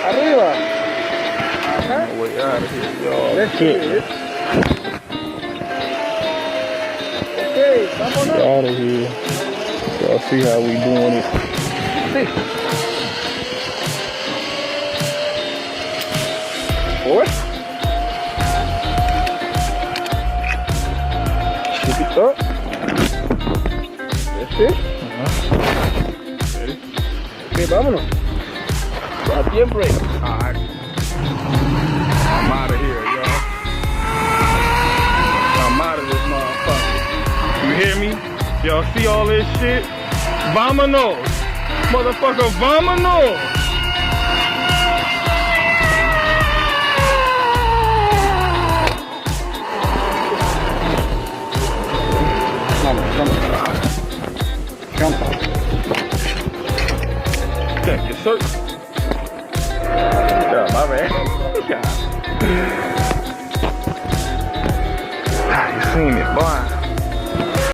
Arriba. Way out of here, y'all. Let's do it. Okay, vámonos. Out of here. Y'all see how we doing it. Sí. Forward. Keep it up. That's it. Okay, vámonos. A tiempo. Alright. I'm out of here, y'all. I'm out of this motherfucker. You hear me? Y'all see all this shit? Vámonos. Motherfucker, vámonos. Jump. Thank you, sir. Yeah, my man. Yeah. You seen it, boy.